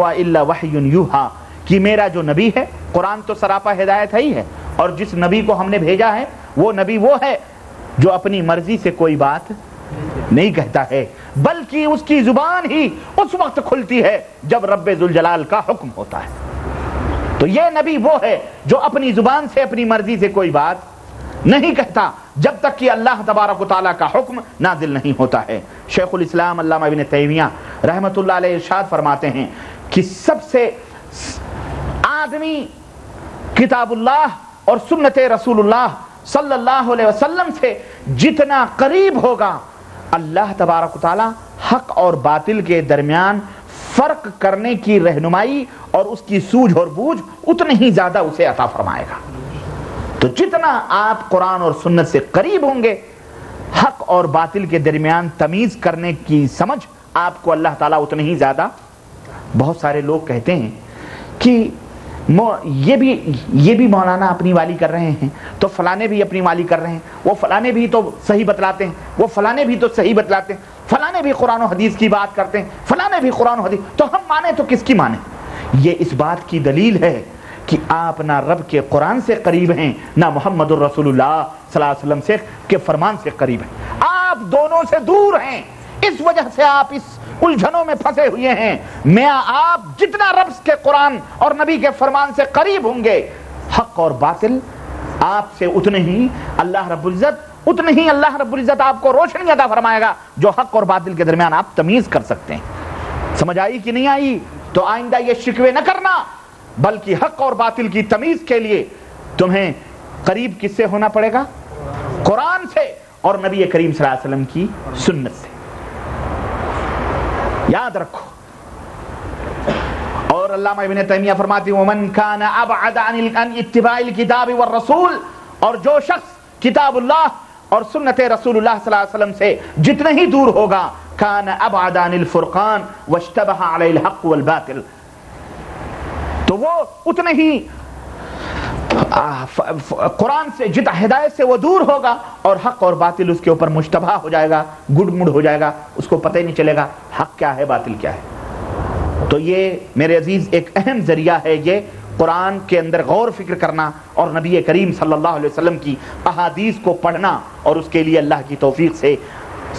الا وحی یوحا کہ میرا جو نبی ہے، قرآن تو سراپا ہدایت ہے ہی ہے، اور جس نبی کو ہم نے بھیجا ہے وہ نبی وہ ہے جو اپنی مرضی سے کوئی بات نہیں کہتا ہے، بلکہ اس کی زبان ہی اس وقت کھلتی ہے جب رب ذوالجلال کا حکم ہوتا ہے۔ تو یہ نبی وہ ہے جو اپنی زبان سے اپنی مرضی سے کوئی بات نہیں کہتا جب تک کہ اللہ تبارک و تعالیٰ کا حکم نازل نہیں ہوتا ہے۔ شیخ الاسلام علامہ ابن تیمیہ رحمۃ اللہ علیہ ارشاد فرماتے ہیں کہ سب سے آدمی کتاب اللہ اور سنت رسول اللہ صلی اللہ علیہ وسلم سے جتنا قریب ہوگا، اللہ تبارک و تعالیٰ حق اور باطل کے درمیان فرق کرنے کی رہنمائی اور اس کی سوجھ اور بوجھ اتنی ہی زیادہ اسے عطا فرمائے گا۔ تو جتنا آپ قرآن اور سنت سے قریب ہوں گے، حق اور باطل کے درمیان تمیز کرنے کی سمجھ آپ کو اللہ تعالیٰ اتنی ہی زیادہ۔ بہت سارے لوگ کہتے ہیں کہ یہ بھی مولانا اپنی والی کر رہے ہیں، تو فلانے بھی اپنی والی کر رہے ہیں، وہ فلانے بھی تو صحیح بتلاتے ہیں، وہ فلانے بھی تو صحیح بتلاتے ہیں، فلانے بھی قرآن و حدیث کی بات کرتے ہیں، فلانے بھی قرآن و حدیث، تو ہم مانیں تو کس کی مانیں؟ یہ اس بات کی دلیل ہے کہ آپ نہ رب کے قرآن سے قریب ہیں، نہ محمد الرسول اللہ صلی اللہ علیہ وسلم سے کے فرمان سے قریب ہیں، آپ دونوں سے دور ہیں۔ اس وجہ سے آپ اس الجھنوں میں پھنسے ہوئے ہیں۔ میاں آپ جتنا رب کے قرآن اور نبی کے فرمان سے قریب ہوں گے، حق اور باطل آپ سے اتنے ہی اللہ رب العزت آپ کو روشنی عطا فرمائے گا جو حق اور باطل کے درمیان آپ تمیز کر سکتے ہیں۔ سمجھ آئی کہ نہیں آئی؟ تو آئندہ یہ شکوے نہ کرنا، بلکہ حق اور باطل کی تمیز کے لیے تمہیں قریب کس سے ہونا پڑے گا؟ قرآن سے اور نبی کریم صلی اللہ علیہ وسلم کی سنت سے۔ یاد رکھو۔ اور علامہ ابن تیمیہ فرماتے ہیں ومن کان ابعد عن اتباع الکتاب والرسول، اور جو شخص کتاب اللہ اور سنت رسول اللہ صلی اللہ علیہ وسلم سے جتنے ہی دور ہوگا، کان ابعد عن الفرقان واشتبہ علیہ الحق والباطل، تو وہ اتنے ہی قرآن سے ہدایت سے وہ دور ہوگا اور حق اور باطل اس کے اوپر مشتبہ ہو جائے گا، گڑ مڑ ہو جائے گا، اس کو پتہ ہی نہیں چلے گا حق کیا ہے باطل کیا ہے۔ تو یہ میرے عزیز ایک اہم ذریعہ ہے، یہ قرآن کے اندر غور فکر کرنا اور نبی کریم صلی اللہ علیہ وسلم کی احادیث کو پڑھنا، اور اس کے لیے اللہ کی توفیق سے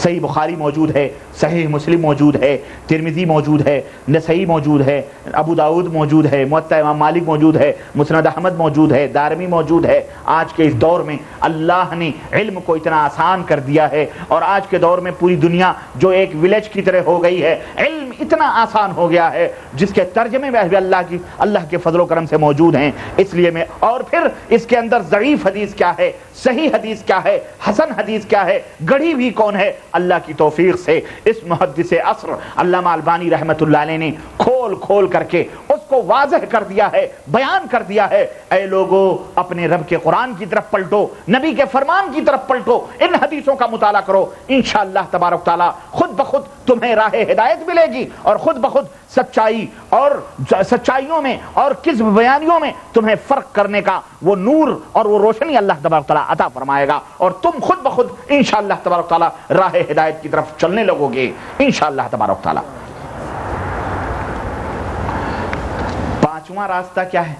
صحیح بخاری موجود ہے، صحیح مسلم موجود ہے، ترمذی موجود ہے، نسائی موجود ہے، ابو داؤد موجود ہے، موطا امام مالک موجود ہے، مسند احمد موجود ہے، دارمی موجود ہے۔ آج کے اس دور میں اللہ نے علم کو اتنا آسان کر دیا ہے، اور آج کے دور میں پوری دنیا جو ایک ولیج کی طرح ہو گئی ہے، علم اتنا آسان ہو گیا ہے جس کے ترجمے میں بھی اللہ کے فضل و کرم سے موجود ہیں۔ اس لیے میں اور پھر اس کے اندر ضعیف حدیث کیا ہے، صحیح حدیث کیا ہے، حسن حدیث کیا ہے، گڑھی بھی کون ہے، اللہ کی توفیق سے اس محدث عصر علامہ البانی رحمۃ اللہ علیہ نے کھول کھول کر کے اس کو واضح کر دیا ہے، بیان کر دیا ہے۔ اے لوگو، اپنے رب کے قرآن کی طرف پلٹو، نبی کے فرمان کی طرف پلٹو، ان حدیثوں کا مطالعہ کرو، انشاءاللہ تبارک تعالی خود بخود تمہیں راہ ہدایت ملے گی، اور خود بخود سچائی اور سچائیوں میں اور کذب بیانیوں میں تمہیں فرق کرنے کا وہ نور اور وہ روشنی اللہ تبارک تعالی عطا فرمائے گا، اور تم خود بخود انشاءاللہ تبارک تعالی راہ ہدایت کی طرف چلنے لگو گے انشاءاللہ تبارک تعالی۔ پانچواں راستہ کیا ہے؟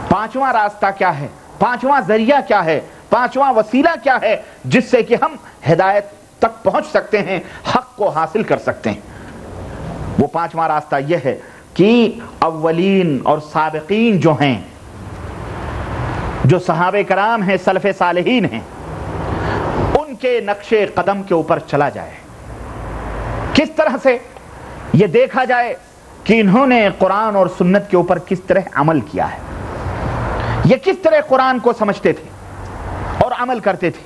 پانچواں راستہ کیا ہے؟ پانچواں ذریعہ کیا ہے؟ پانچواں وسیلہ کیا ہے جس سے کہ ہم ہدایت تک پہنچ سکتے ہیں، حق کو حاصل کر سکتے ہیں؟ وہ پانچواں راستہ یہ ہے کہ اولین اور سابقین جو ہیں، جو صحابہ کرام ہیں، سلف صالحین ہیں، ان کے نقش قدم کے اوپر چلا جائے۔ کس طرح سے؟ یہ دیکھا جائے کہ انہوں نے قرآن اور سنت کے اوپر کس طرح عمل کیا ہے، یہ کس طرح قرآن کو سمجھتے تھے اور عمل کرتے تھے،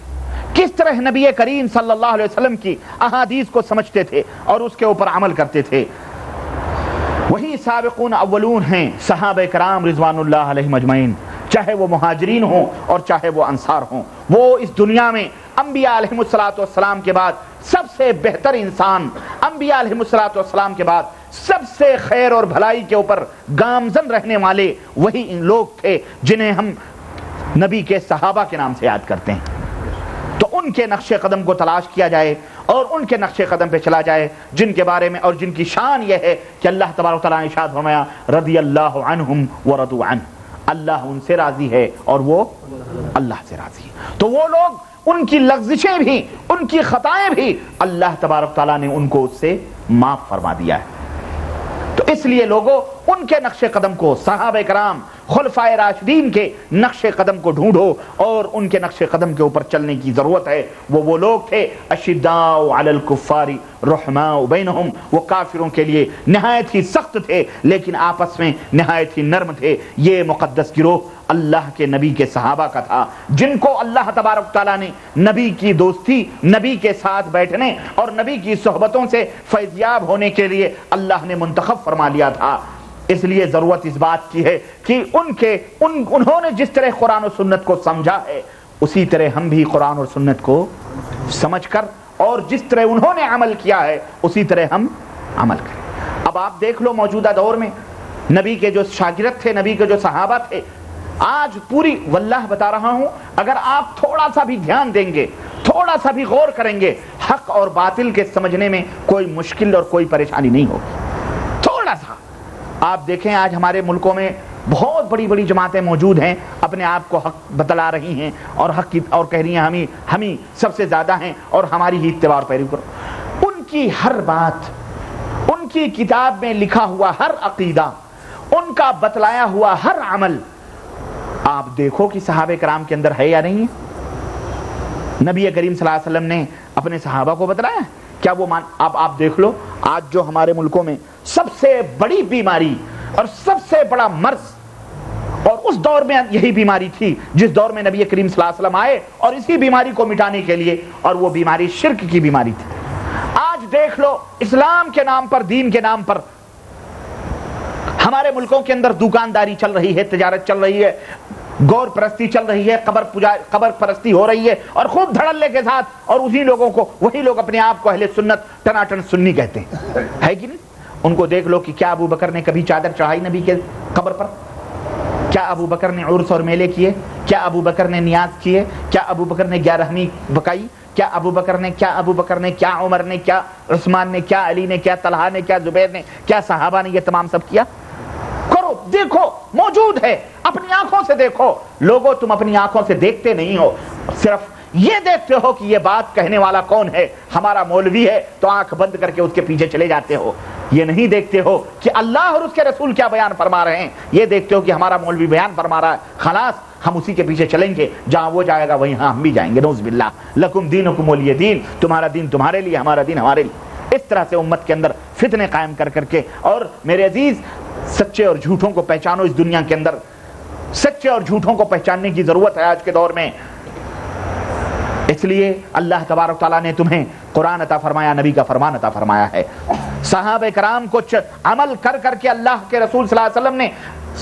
کس طرح نبی کریم صلی اللہ علیہ وسلم کی احادیث کو سمجھتے تھے اور اس کے اوپر عمل کرتے تھے۔ وہی سابقون اولون ہیں صحابہ کرام رضوان اللہ علیہم اجمعین، چاہے وہ مہاجرین ہوں اور چاہے وہ انصار ہوں۔ وہ اس دنیا میں انبیاء علیہم السلام کے بعد سب سے بہتر انسان، انبیاء علیہم السلام کے بعد سب سے خیر اور بھلائی کے اوپر گامزن رہنے والے وہی ان لوگ تھے جنہیں ہم نبی کے صحابہ کے نام سے یاد کرتے ہیں۔ تو ان کے نقش قدم کو تلاش کیا جائے اور ان کے نقش قدم پہ چلا جائے جن کے بارے میں اور جن کی شان یہ ہے کہ اللہ تبارک و تعالیٰ نے ارشاد فرمایا رضی اللہ عنہم ورضوا عنہ، اللہ ان سے راضی ہے اور وہ اللہ سے راضی ہے۔ تو وہ لوگ، ان کی لغزشیں بھی، ان کی خطائیں بھی اللہ تبارک و تعالیٰ نے ان کو اس سے معاف فرما دیا ہے۔ تو اس لیے لوگوں ان کے نقش قدم کو، صحابہ کرام خلفائے راشدین کے نقش قدم کو ڈھونڈو اور ان کے نقش قدم کے اوپر چلنے کی ضرورت ہے۔ وہ لوگ تھے اشداء علی الکفار رحماء بینہم، وہ کافروں کے لیے نہایت ہی سخت تھے لیکن آپس میں نہایت ہی نرم تھے۔ یہ مقدس گروہ اللہ کے نبی کے صحابہ کا تھا، جن کو اللہ تبارک تعالیٰ نے نبی کی دوستی، نبی کے ساتھ بیٹھنے اور نبی کی صحبتوں سے فیضیاب ہونے کے لیے اللہ نے منتخب فرما لیا تھا۔ اس لیے ضرورت اس بات کی ہے کہ انہوں نے جس طرح قرآن و سنت کو سمجھا ہے اسی طرح ہم بھی قرآن اور سنت کو سمجھ کر اور جس طرح انہوں نے عمل کیا ہے اسی طرح ہم عمل کریں۔ اب آپ دیکھ لو موجودہ دور میں نبی کے جو شاگرد تھے، نبی کے جو صحابہ تھے، آج پوری واللہ بتا رہا ہوں، اگر آپ تھوڑا سا بھی دھیان دیں گے، تھوڑا سا بھی غور کریں گے، حق اور باطل کے سمجھنے میں کوئی مشکل اور کوئی پریشانی نہیں ہوگی۔ تھوڑا سا آپ دیکھیں، آج ہمارے ملکوں میں بہت بڑی بڑی جماعتیں موجود ہیں، اپنے آپ کو حق بتلا رہی ہیں اور حق کی اور کہہ رہی ہیں ہمیں سب سے زیادہ ہیں اور ہماری ہی اتباع اور پیروی کرو۔ ان کی ہر بات، ان کی کتاب میں لکھا ہوا ہر عقیدہ، ان کا بتلایا ہوا ہر عمل آپ دیکھو کہ صحابہ کرام کے اندر ہے یا نہیں ہے۔ نبی کریم صلی اللہ علیہ وسلم نے اپنے صحابہ کو بتلایا کیا وہ آپ دیکھ لو، آج جو ہمارے ملکوں میں سب سے بڑی بیماری اور سب سے بڑا مرض، اور اس دور میں یہی بیماری تھی جس دور میں نبی کریم صلی اللہ علیہ وسلم آئے، اور اسی بیماری کو مٹانے کے لیے، اور وہ بیماری شرک کی بیماری تھی۔ آج دیکھ لو اسلام کے نام پر، دین کے نام پر ہمارے ملکوں کے اندر دکانداری چل رہی ہے، تجارت چل رہی ہے، گور پرستی چل رہی ہے، قبر پرستی ہو رہی ہے، اور خوب دھڑلے کے ساتھ، اور اسی لوگوں کو، وہی لوگ اپنے آپ کو اہل سنت ٹناٹن سنی کہتے ہیں، ہے کہ نہیں؟ ان کو دیکھ لو کہ کیا ابو بکر نے کبھی چادر چڑھائی نبی کے قبر پر؟ کیا ابو بکر نے عرس اور میلے کیے؟ کیا ابو بکر نے نیاز کیے؟ کیا ابو بکر نے گیارہویں بکائی؟ کیا ابو بکر نے، کیا عمر نے، کیا عثمان نے، کیا علی نے، کیا طلحہ نے، کیا زبیر نے، کیا صحابہ نے یہ تمام سب کیا؟ کرو، دیکھو، موجود ہے، اپنی آنکھوں سے دیکھو۔ لوگوں تم اپنی آنکھوں سے دیکھتے نہیں ہو، صرف یہ دیکھتے ہو کہ یہ بات کہنے والا کون ہے، ہمارا مولوی ہے تو آنکھ بند کر کے اس کے پیچھے چلے جاتے ہو۔ یہ نہیں دیکھتے ہو کہ اللہ اور اس کے رسول کیا بیان فرما رہے ہیں، یہ دیکھتے ہو کہ ہمارا مولوی بیان فرما رہا ہے، خلاص ہم اسی کے پیچھے چلیں گے، جہاں وہ جائے گا وہیں ہم بھی جائیں گے، نعوذ باللہ۔ لکم دینکم ولی دین، تمہارا دین تمہارے لیے، ہمارا دین ہمارے لیے۔ اس طرح سے امت کے اندر فتنے قائم کر کے، اور میرے عزیز سچے اور جھوٹوں کو پہچانو۔ اس دنیا کے اندر سچے اور جھوٹوں کو پہچاننے کی ضرورت ہے آج کے دور میں۔ اس لیے اللہ تبارک تعالیٰ نے تمہیں قرآن عطا فرمایا، نبی کا فرمان عطا فرمایا ہے۔ صحابہ کرام کچھ عمل کر کے اللہ کے رسول صلی اللہ علیہ وسلم نے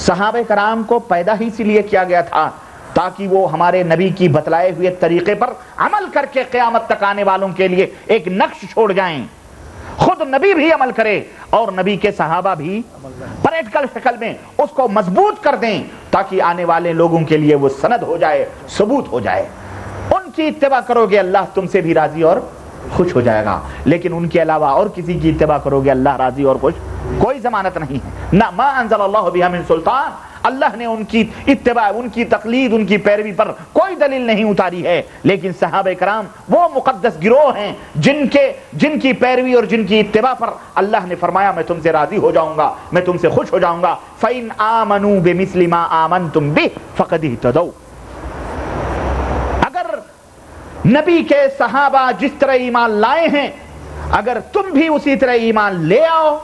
صحابہ کرام کو پیدا ہی اسی لیے کیا گیا تھا تاکہ وہ ہمارے نبی کی بتلائے ہوئے طریقے پر عمل کر کے قیامت تک آنے والوں کے لیے ایک نقش چھوڑ جائیں۔ خود نبی بھی عمل کرے اور نبی کے صحابہ بھی پریکٹیکل شکل میں اس کو مضبوط کر دیں تاکہ آنے والے لوگوں کے لیے وہ سند ہو جائے، ثبوت ہو جائے۔ ان کی اتباع کرو گے اللہ تم سے بھی راضی اور خوش ہو جائے گا، لیکن ان کے علاوہ اور کسی کی اتباع کرو گے اللہ راضی اور خوش کوئی ضمانت نہیں ہے۔ نہ ما انزل اللہ بہا من سلطان، اللہ نے ان کی اتباع، ان کی تقلید، ان کی پیروی پر کوئی دلیل نہیں اتاری ہے، لیکن صحابہ کرام وہ مقدس گروہ ہیں جن کی پیروی اور جن کی اتباع پر اللہ نے فرمایا میں تم سے راضی ہو جاؤں گا، میں تم سے خوش ہو جاؤں گا۔ فَإِنْ آمَنُوا بِمِثْلِ مَا آمَنْتُمْ بِهِ فَقَدْ اهْتَدَوْا، نبی کے صحابہ جس طرح ایمان لائے ہیں اگر تم بھی اسی طرح ایمان لے آؤ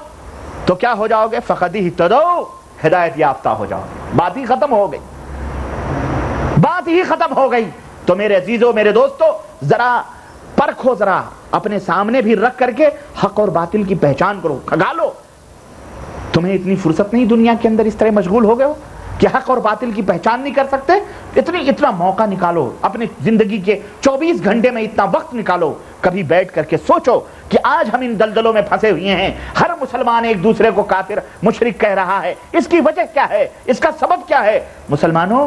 تو کیا ہو جاؤ گے؟ فَقَدْ اهْتَدَوْا، ہدایت یافتہ ہو جاؤ گے۔ بات ہی ختم ہو گئی، بات ہی ختم ہو گئی۔ تو میرے عزیزوں، میرے دوستو، ذرا پرکھو، ذرا اپنے سامنے بھی رکھ کر کے حق اور باطل کی پہچان کرو، کھگالو۔ تمہیں اتنی فرصت نہیں دنیا کے اندر اس طرح مشغول ہو گئے ہو کہ حق اور باطل کی پہچان نہیں کر سکتے؟ اتنا موقع نکالو اپنی زندگی کے 24 گھنٹے میں، اتنا وقت نکالو، کبھی بیٹھ کر کے سوچو کہ آج ہم ان دلدلوں میں پھنسے ہوئے ہیں، ہر مسلمان ایک دوسرے کو کافر مشرک کہہ رہا ہے، اس کی وجہ کیا ہے؟ اس کا سبب کیا ہے؟ مسلمانوں،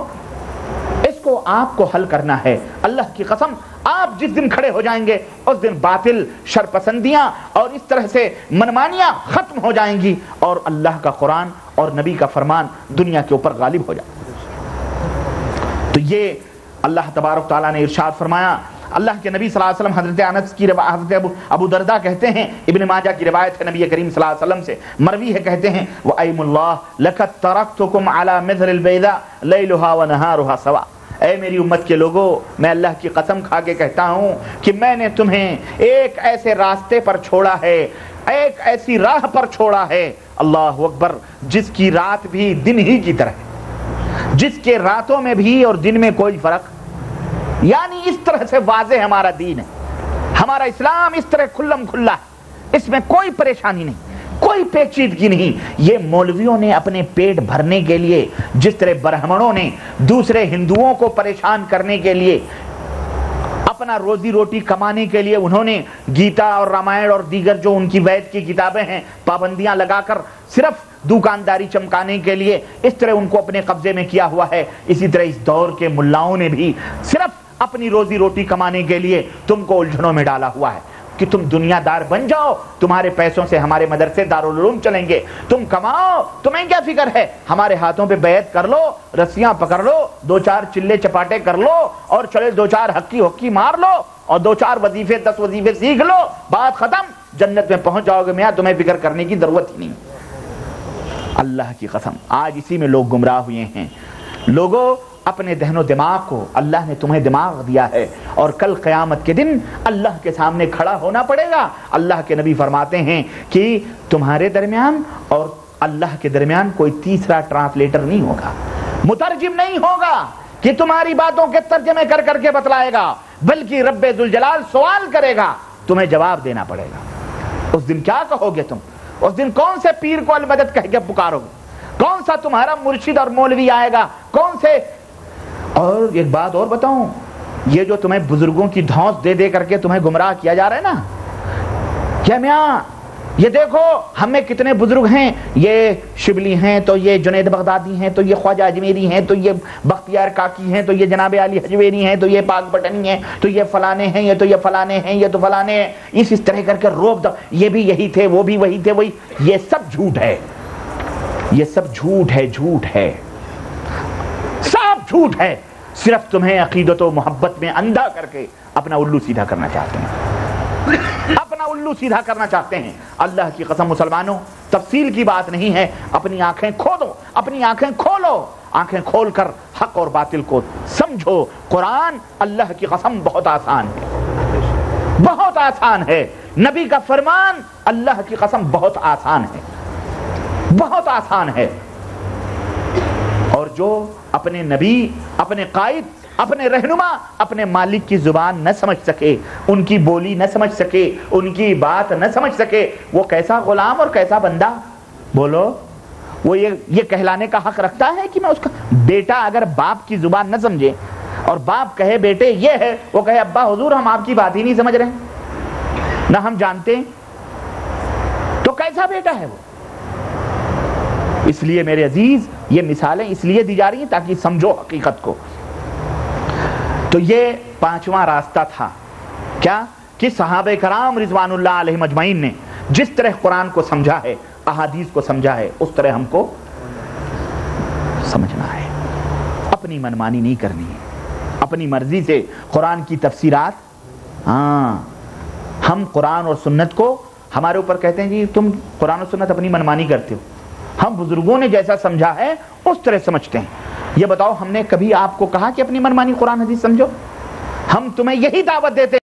اس کو آپ کو حل کرنا ہے. اللہ کی قسم آپ جس دن کھڑے ہو جائیں گے اس دن باطل، شرپسندیاں اور اس طرح سے منمانیاں ختم ہو جائیں گی اور اللہ کا قرآن اور نبی کا فرمان دنیا کے اوپر غالب ہو جائے. تو یہ اللہ تبارک تعالیٰ نے ارشاد فرمایا. اللہ کے نبی صلی اللہ علیہ وسلم حضرت انس کی حضرت ابو درداء کہتے ہیں، ابن ماجہ کی روایت ہے نبی کریم صلی اللہ علیہ وسلم سے مروی ہے، کہتے ہیں وَأَيْمُ اللَّهِ لَقَدْ تَرَكْتُكُمْ عَلَى مِثْلِ الْبَيْضَاءِ لَيْلُهَا وَنَهَارُهَا سَوَاءٌ. اے میری امت کے لوگوں، میں اللہ کی قسم کھا کے کہتا ہوں کہ میں نے تمہیں ایک ایسے راستے پر چھوڑا ہے، ایک ایسی راہ پر چھوڑا ہے، اللہ اکبر، جس کی رات بھی دن ہی کی طرح ہے، جس کے راتوں میں بھی اور دن میں کوئی فرق. یعنی اس طرح سے واضح ہمارا دین ہے، ہمارا اسلام اس طرح کھلم کھلا ہے، اس میں کوئی پریشانی نہیں، کوئی پیچیدگی نہیں. یہ مولویوں نے اپنے پیٹ بھرنے کے لیے، جس طرح برہمنوں نے دوسرے ہندوؤں کو پریشان کرنے کے لیے، اپنا روزی روٹی کمانے کے لیے انہوں نے گیتا اور رامائن اور دیگر جو ان کی وید کی کتابیں ہیں پابندیاں لگا کر صرف دکانداری چمکانے کے لیے اس طرح ان کو اپنے قبضے میں کیا ہوا ہے. اسی طرح اس دور کے ملاؤں نے بھی صرف اپنی روزی روٹی کمانے کے لیے تم کو الجھنوں میں ڈالا ہوا ہے کہ تم دنیا دار بن جاؤ، تمہارے پیسوں سے ہمارے مدرسے دارالعلوم چلیں گے، تم کماؤ، تمہیں کیا فکر ہے، ہمارے ہاتھوں پہ بیعت کر لو، رسیاں پکڑ لو، دو چار چلے چپاٹے کر لو اور چلے دو چار ہکی مار لو اور دو چار وظیفے 10 وظیفے سیکھ لو، بات ختم، جنت میں پہنچ جاؤ گے. میاں تمہیں فکر کرنے کی ضرورت ہی نہیں. اللہ کی قسم آج اسی میں لوگ گمراہ ہوئے ہیں. لوگوں، اپنے ذہن و دماغ کو، اللہ نے تمہیں دماغ دیا ہے اور کل قیامت کے دن اللہ کے سامنے کھڑا ہونا پڑے گا. اللہ کے نبی فرماتے ہیں کہ تمہارے درمیان اور اللہ کے درمیان کوئی تیسرا ٹرانسلیٹر نہیں ہوگا، مترجم نہیں ہوگا کہ تمہاری باتوں کے ترجمے کر کر کے بتلائے گا، بلکہ رب ذوالجلال سوال کرے گا، تمہیں جواب دینا پڑے گا. اس دن کیا کہو گے تم؟ اس دن کون سے پیر کو المدد کہہ کے پکارو گے؟ کون سا تمہارا مرشد اور مولوی آئے گا؟ کون سے؟ اور ایک بات اور بتاؤں، یہ جو تمہیں بزرگوں کی دھونس دے دے کر کے تمہیں گمراہ کیا جا رہا ہے نا، کیا میاں یہ دیکھو ہم میں کتنے بزرگ ہیں، یہ شبلی ہیں، تو یہ جنید بغدادی ہیں، تو یہ خواجہ اجمیری ہیں، تو یہ بختیار کاکی ہیں، تو یہ جناب علی حجویری ہیں، تو یہ پاک بٹنی ہیں، تو یہ فلانے ہیں، یہ تو یہ فلانے ہیں، یہ تو فلانے ہیں، اس طرح کر کے روب دو، یہ بھی یہی تھے، وہ بھی وہی تھے، وہی. یہ سب جھوٹ ہے، یہ سب جھوٹ ہے، جھوٹ ہے، سب جھوٹ ہے. صرف تمہیں عقیدت و محبت میں اندھا کر کے اپنا الو سیدھا کرنا چاہتے ہیں، اپنا الو سیدھا کرنا چاہتے ہیں. اللہ کی قسم مسلمانوں، تفصیل کی بات نہیں ہے، اپنی آنکھیں کھولو، اپنی آنکھیں کھولو، آنکھیں کھول کر حق اور باطل کو سمجھو. قرآن اللہ کی قسم بہت آسان ہے، بہت آسان ہے. نبی کا فرمان اللہ کی قسم بہت آسان ہے، بہت آسان ہے. اور جو اپنے نبی، اپنے قائد، اپنے رہنما، اپنے مالک کی زبان نہ سمجھ سکے، ان کی بولی نہ سمجھ سکے، ان کی بات نہ سمجھ سکے، وہ کیسا غلام اور کیسا بندہ؟ بولو، وہ یہ کہلانے کا حق رکھتا ہے کہ میں اس کا بیٹا اگر باپ کی زبان نہ سمجھے اور باپ کہے بیٹے یہ ہے، وہ کہے ابا حضور ہم آپ کی بات ہی نہیں سمجھ رہے نہ ہم جانتے، تو کیسا بیٹا ہے وہ؟ اس لیے میرے عزیز یہ مثالیں اس لیے دی جا رہی ہیں تاکہ سمجھو حقیقت کو. تو یہ پانچواں راستہ تھا کیا کہ صحابہ کرام رضوان اللہ علیہم اجمعین نے جس طرح قرآن کو سمجھا ہے، احادیث کو سمجھا ہے، اس طرح ہم کو سمجھنا ہے. اپنی منمانی نہیں کرنی ہے، اپنی مرضی سے قرآن کی تفسیرات. ہم قرآن اور سنت کو ہمارے اوپر کہتے ہیں کہ تم قرآن اور سنت اپنی منمانی کرتے ہو. ہم بزرگوں نے جیسا سمجھا ہے اس طرح سمجھتے ہیں. یہ بتاؤ ہم نے کبھی آپ کو کہا کہ اپنی منمانی قرآن حدیث سمجھو؟ ہم تمہیں یہی دعوت دیتے